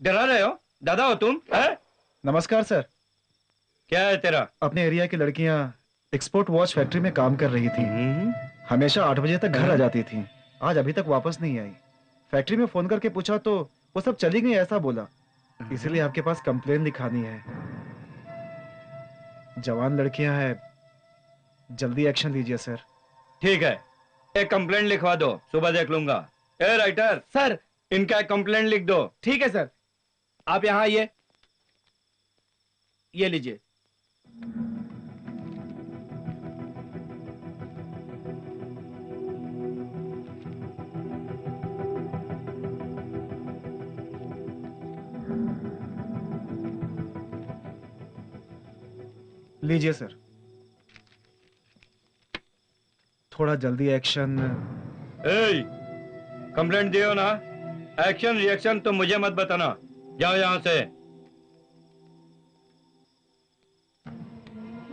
डरा रहे हो? दादा हो तुम? है? नमस्कार सर। क्या है तेरा? अपने एरिया की लड़कियां एक्सपोर्ट वॉच फैक्ट्री में काम कर रही थी। हमेशा 8 बजे तक घर आ जाती थी। आज अभी तक वापस नहीं आई। फैक्ट्री में फोन करके पूछा तो वो सब चली गई ऐसा बोला। इसीलिए आपके पास कंप्लेन लिखानी है। जवान लड़कियां हैं, जल्दी एक्शन लीजिए सर। ठीक है, एक कंप्लेंट लिखवा दो, सुबह देख लूंगा। A writer sir. इनका एक कंप्लेंट लिख दो। ठीक है सर, आप यहाँ आइए। ये लीजिए। लीजिए सर। थोड़ा जल्दी एक्शन। कंप्लेंट दियो ना। एक्शन रिएक्शन तो मुझे मत बताना। जाओ यहां से।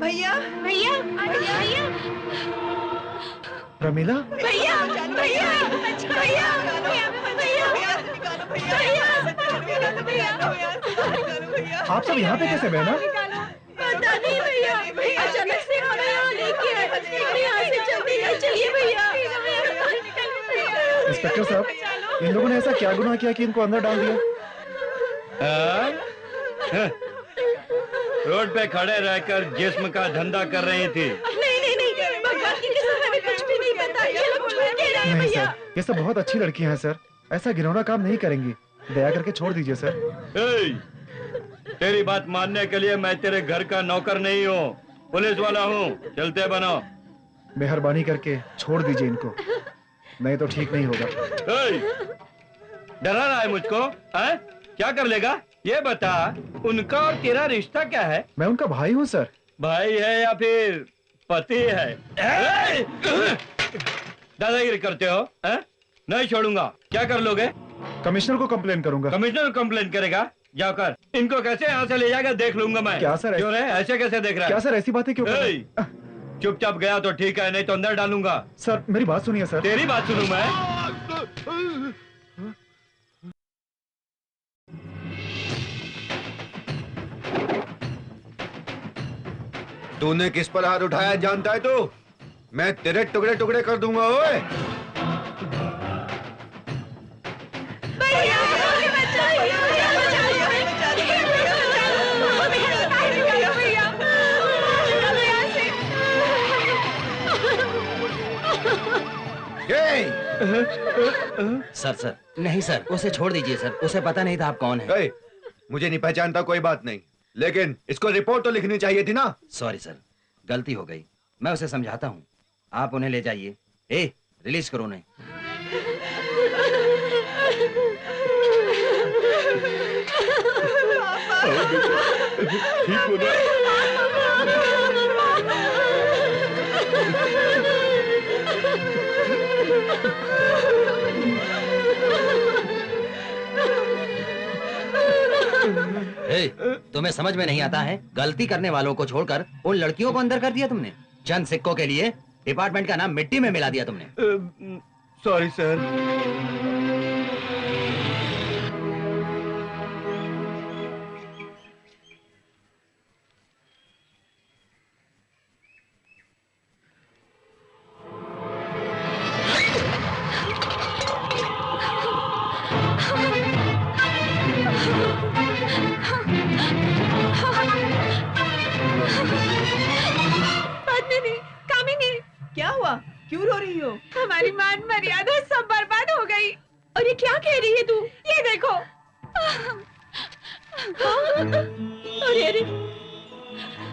भैया भैया भैया प्रमिला, भैया भैया भैया भैया आप सब यहाँ पे कैसे बहना? पता नहीं भैया, अचानक से हमें यहाँ लेके आए। यहाँ से चलिए भैया। इंस्पेक्टर साहब, इन लोगों ने ऐसा क्या गुनाह किया कि इनको अंदर डाल दिया? रोड पे खड़े रहकर जिस्म का धंधा कर रही थी। नहीं भगवान की कसम, हमें कुछ भी नहीं पता। ये लोग झूठ कह रहे हैं नहीं भैया। सर, ये सब बहुत अच्छी लड़कियां हैं सर। ऐसा घिनौना काम नहीं करेंगी। दया करके छोड़ दीजिए सर। तेरी बात मानने के लिए मैं तेरे घर का नौकर नहीं हूँ, पुलिस वाला हूँ। चलते बनो। मेहरबानी करके छोड़ दीजिए इनको, नहीं तो ठीक नहीं होगा। डरा रहा है मुझको? है? क्या कर लेगा ये बता। उनका और तेरा रिश्ता क्या है? मैं उनका भाई हूँ सर। भाई है या फिर पति है? दादागिरी करते हो? है? नहीं छोड़ूंगा। क्या कर लोगे? कमिश्नर को कंप्लेन करूंगा। कमिश्नर कंप्लेन करेगा? जाकर इनको कैसे यहाँ से ले जाकर देख लूंगा मैं। क्या सर? क्यों रे? ऐसे कैसे देख रहा है? क्या सर ऐसी बातें क्यों कर रहे हैं? चुपचाप गया तो ठीक है, नहीं तो अंदर डालूंगा। सर मेरी बात सुनिए सर। तेरी बात सुनूं मैं? तूने किस पर हाथ उठाया जानता है तू? मैं तेरे टुकड़े टुकड़े कर दूंगा। ओए सर नहीं सर, उसे छोड़ दीजिए सर। उसे पता नहीं था आप कौन हैं। मुझे नहीं पहचानता, कोई बात नहीं, लेकिन इसको रिपोर्ट तो लिखनी चाहिए थी ना। सॉरी सर, गलती हो गई। मैं उसे समझाता हूँ। आप उन्हें ले जाइए। रिलीज करो उन्हें। ठीक हो ना? तुम्हें समझ में नहीं आता है? गलती करने वालों को छोड़कर उन लड़कियों को अंदर कर दिया तुमने। चंद सिक्कों के लिए डिपार्टमेंट का नाम मिट्टी में मिला दिया तुमने। Sorry sir. क्या हुआ? क्यों रो रही हो? हमारी मान मर्यादा सब बर्बाद हो गई। और ये क्या कह रही है तू? ये देखो। अरे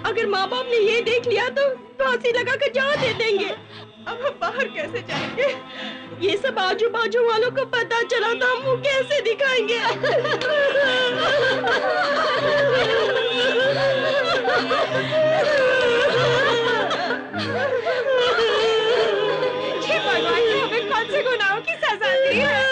अगर माँ बाप ने ये देख लिया तो फांसी लगा कर जान दे देंगे। अब हम बाहर कैसे जाएंगे? ये सब आजू बाजू वालों को पता चला तो हम मुंह कैसे दिखाएंगे? भगवान ने हमें कौन से गुनाहों की सजा दी है?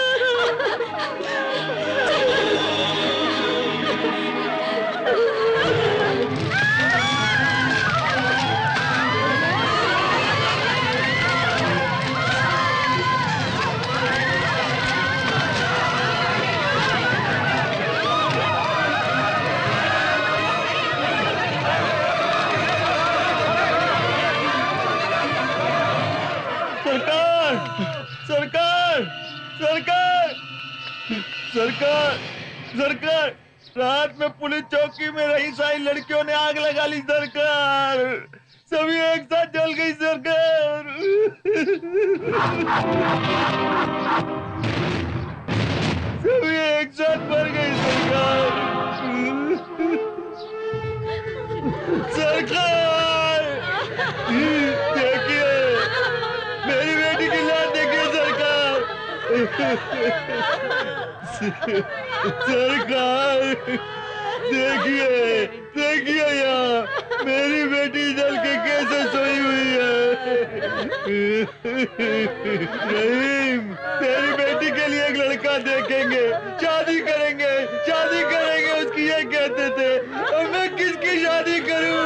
सरकार, रात में पुलिस चौकी में रही सारी लड़कियों ने आग लगा ली सरकार। सभी एक साथ जल गई सरकार। सभी एक साथ मर गई सरकार। सरकार, देखिए मेरी बेटी की लाश देखिए सरकार। सरकार, देखिए देखिए यहाँ मेरी बेटी जल के कैसे सोई हुई है। रहीम, तेरी बेटी के लिए एक लड़का देखेंगे, शादी करेंगे, शादी करेंगे उसकी ये कहते थे, और मैं किसकी शादी करूं?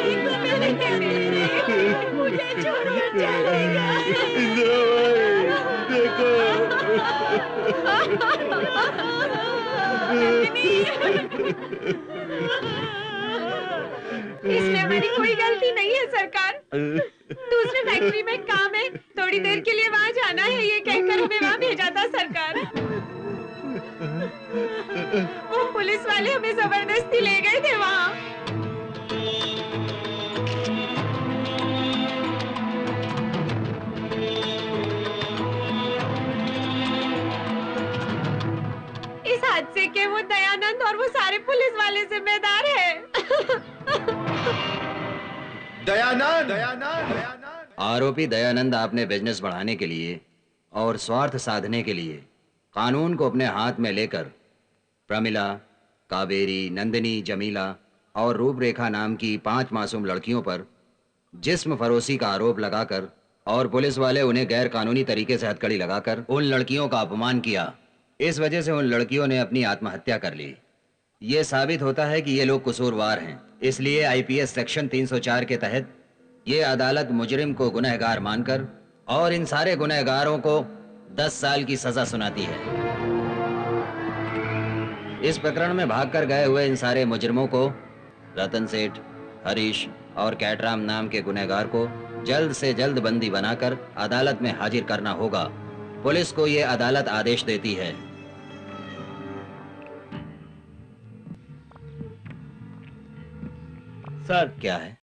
देखो मेरे कहते, मुझे छोड़ो चलेगा। इंदिरा भाई, देखो। इसमें हमारी कोई गलती नहीं है सरकार। दूसरे फैक्ट्री में काम है, थोड़ी देर के लिए वहाँ जाना है ये कहकर हमें वहाँ भेजा था सरकार। वो पुलिस वाले हमें जबरदस्ती ले गए थे वहाँ। इस हादसे के वो दयानंद और वो सारे पुलिस वाले जिम्मेदार हैं। दयानंद, दयानंद, दयानंद। आरोपी दयानंद आपने बिजनेस बढ़ाने के लिए और स्वार्थ साधने के लिए कानून को अपने हाथ में लेकर प्रमिला, कावेरी, नंदिनी, जमीला और रूपरेखा नाम की 5 मासूम लड़कियों पर जिस्म फरोशी का आरोप लगाकर और पुलिस वाले उन्हें गैर कानूनी तरीके से हथकड़ी लगाकर उन लड़कियों का अपमान किया। इस वजह से उन लड़कियों ने अपनी आत्महत्या कर ली। ये साबित होता है कि ये लोग कसूरवार हैं। इसलिए आईपीएस सेक्शन 304 के तहत ये अदालत मुजरिम को गुनहगार मानकर और इन सारे गुनहगारों को 10 साल की सजा सुनाती है। इस प्रकरण में भागकर गए हुए इन सारे मुजरिमों को रतन सेठ, हरीश और कैटराम नाम के गुनहगार को जल्द से जल्द बंदी बनाकर अदालत में हाजिर करना होगा। पुलिस को ये अदालत आदेश देती है। सर, क्या है?